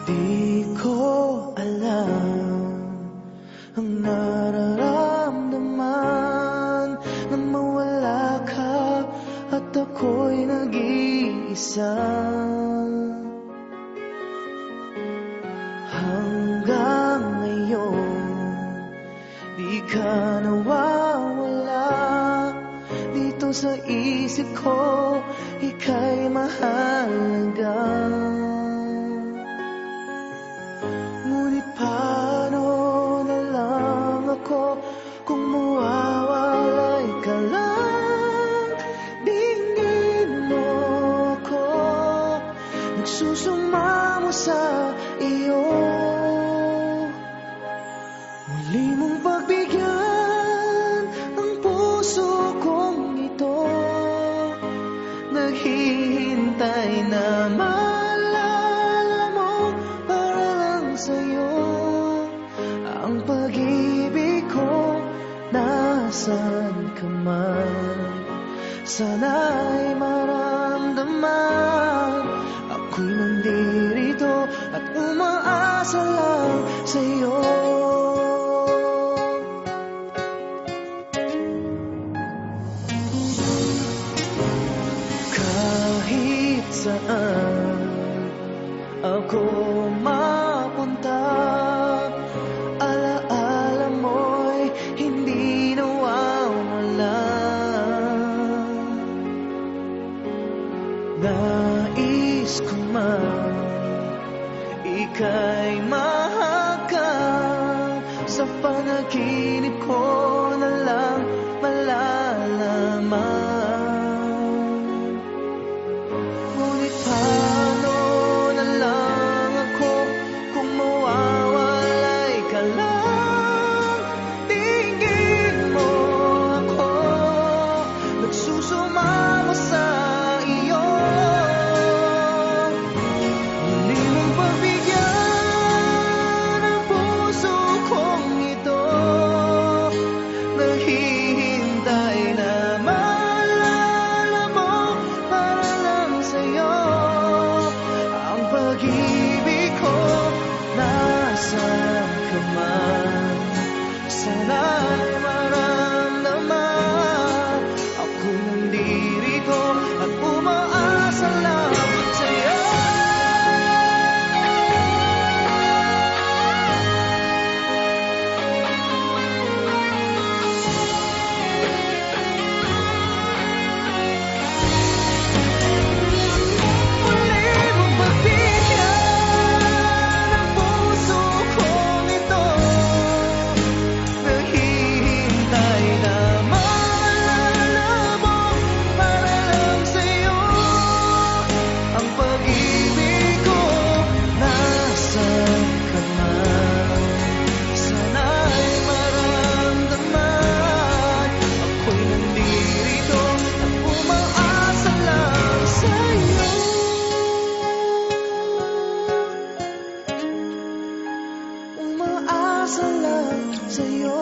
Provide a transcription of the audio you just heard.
Di ko alam ang nararamdaman nang mawala ka at ako'y nag-iisa. Hanggang ngayon, di ka nawawala dito sa isip ko, ika'y mahalaga. Ngunit paano na lang ako kung mawawalay ka lang? Dinggin mo ako, nagsusumamo sa iyo. Muli mong pagbigyan ang puso kong ito, naghihintay na maalala mo para lang sa'yo. Ang pag-ibig ko, nasan ka man, sana'y maramdaman. Ako'y nandirito at umaasa lang sa'yo. Kahit saan ako mapunta, alaala mo'y hindi nawawala. Nais ko man ika'y mahagkan, sa panaginip ko na lang malalaman. Ngunit paano na lang ako kung mawawalay ka lang? Tingin mo ako, nagsusumamo sa iyo. Muli mong pagbigyan ang puso kong ito, naghihintay na maalala mo para lang sa'yo. Ang pag-ibig ko, nasan ka man, sana'y maramdaman. Ako'y nandirito at umaasa lang sa'yo. Muli mong pagbigyan ang puso kong ito, naghihintay na maalala mo para lang sa'yo. Ang pag-ibig ko, nasan ka man, sana'y maramdaman. Ako'y nandirito at umaasa lang sa'yo. Umaasa lang sa'yo.